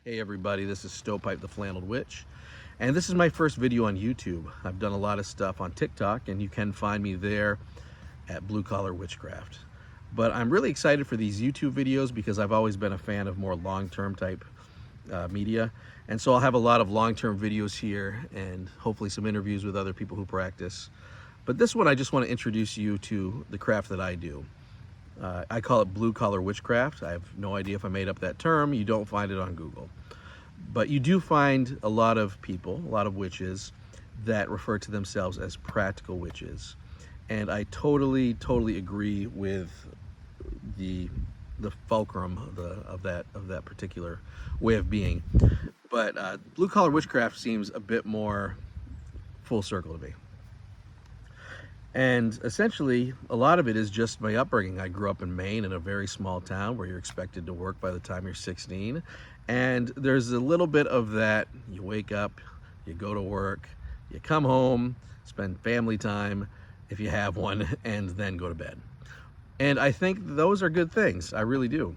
Hey everybody, this is Stovepipe the Flanneled Witch, and this is my first video on YouTube. I've done a lot of stuff on TikTok, and you can find me there at Blue Collar Witchcraft. But I'm really excited for these YouTube videos because I've always been a fan of more long-term type media, and so I'll have a lot of long-term videos here and hopefully some interviews with other people who practice. But this one, I just want to introduce you to the craft that I do. I call it Blue Collar Witchcraft. I have no idea if I made up that term. You don't find it on Google. But you do find a lot of people, a lot of witches, that refer to themselves as practical witches. And I totally agree with the fulcrum of that particular way of being. But Blue Collar Witchcraft seems a bit more full circle to me. And essentially, a lot of it is just my upbringing. I grew up in Maine in a very small town where you're expected to work by the time you're 16. And there's a little bit of that. You wake up, you go to work, you come home, spend family time, if you have one, and then go to bed. And I think those are good things. I really do.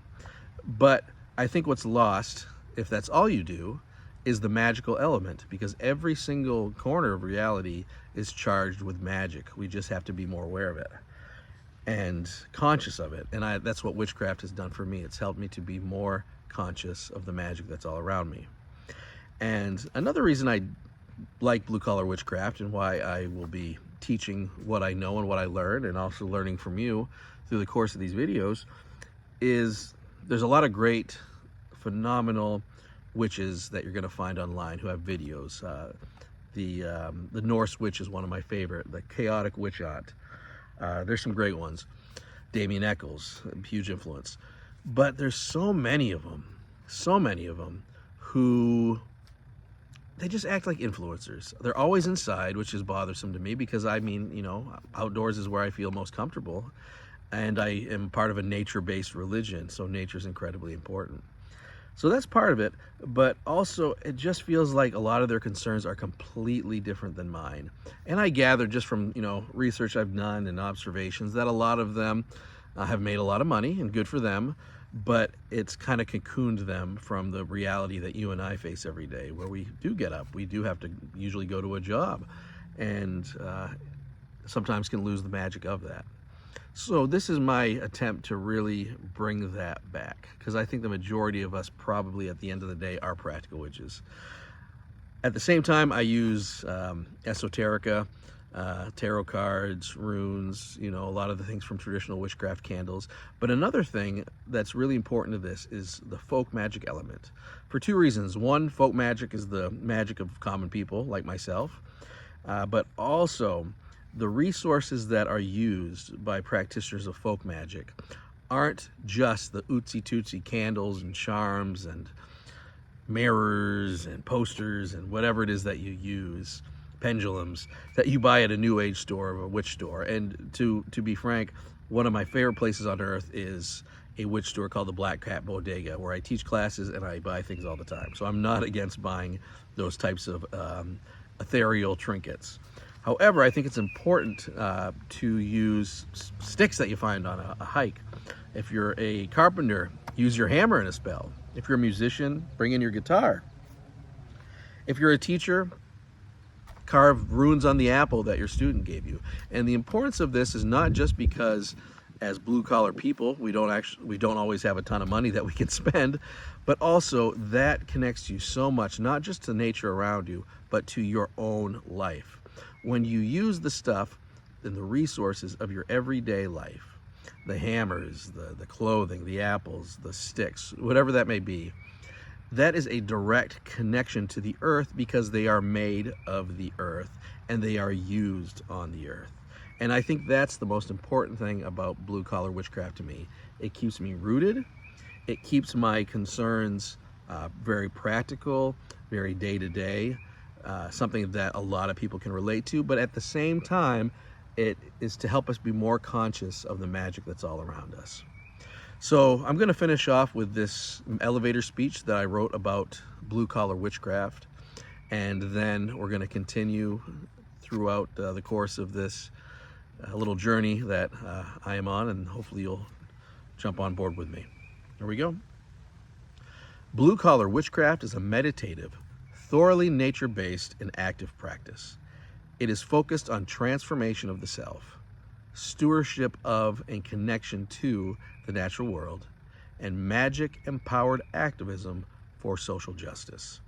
But I think what's lost, if that's all you do, is the magical element, because every single corner of reality is charged with magic. We just have to be more aware of it and conscious of it. And that's what witchcraft has done for me. It's helped me to be more conscious of the magic that's all around me. And another reason I like Blue Collar Witchcraft and why I will be teaching what I know and what I learned, and also learning from you through the course of these videos, is there's a lot of great, phenomenal witches that you're going to find online who have videos. The Norse witch is one of my favorite, the chaotic witch aunt. There's some great ones. Damien Eccles, huge influence. But there's so many of them who, they just act like influencers. They're always inside, which is bothersome to me because, I mean, you know, outdoors is where I feel most comfortable. And I am part of a nature-based religion, so nature's incredibly important. So that's part of it, but also it just feels like a lot of their concerns are completely different than mine. And I gather just from, you know, research I've done and observations that a lot of them have made a lot of money, and good for them, but it's kind of cocooned them from the reality that you and I face every day, where we do get up, we do have to usually go to a job, and sometimes can lose the magic of that. So this is my attempt to really bring that back, because I think the majority of us probably at the end of the day are practical witches. At the same time, I use esoterica, tarot cards, runes, you know, a lot of the things from traditional witchcraft candles. But another thing that's really important to this is the folk magic element, for two reasons. One, folk magic is the magic of common people like myself, but also the resources that are used by practitioners of folk magic aren't just the ootsy-tootsy candles and charms and mirrors and posters and whatever it is that you use, pendulums, that you buy at a New Age store or a witch store. And to be frank, one of my favorite places on earth is a witch store called the Black Cat Bodega, where I teach classes and I buy things all the time. So I'm not against buying those types of ethereal trinkets. However, I think it's important to use sticks that you find on a hike. If you're a carpenter, use your hammer in a spell. If you're a musician, bring in your guitar. If you're a teacher, carve runes on the apple that your student gave you. And the importance of this is not just because, as blue-collar people, we don't always have a ton of money that we can spend, but also that connects you so much, not just to nature around you, but to your own life. When you use the stuff and the resources of your everyday life, the hammers, the clothing, the apples, the sticks, whatever that may be, that is a direct connection to the earth, because they are made of the earth and they are used on the earth. And I think that's the most important thing about Blue Collar Witchcraft to me. It keeps me rooted. It keeps my concerns very practical, very day-to-day. Something that a lot of people can relate to, but at the same time, it is to help us be more conscious of the magic that's all around us. So I'm going to finish off with this elevator speech that I wrote about Blue Collar Witchcraft, and then we're going to continue throughout the course of this little journey that I am on, and hopefully you'll jump on board with me. Here we go. Blue Collar Witchcraft is a meditative, thoroughly nature-based and active practice. It is focused on transformation of the self, stewardship of and connection to the natural world, and magic-empowered activism for social justice.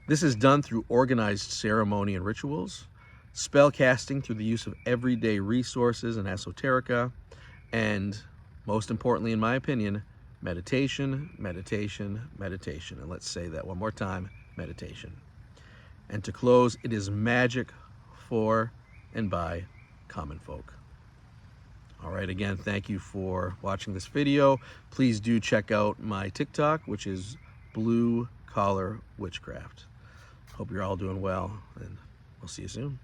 This is done through organized ceremony and rituals, spell casting through the use of everyday resources and esoterica, and most importantly, in my opinion, meditation, meditation, meditation. And let's say that one more time, meditation. And to close, it is magic for and by common folk. All right, again, thank you for watching this video. Please do check out my TikTok, which is Blue Collar Witchcraft. Hope you're all doing well, and we'll see you soon.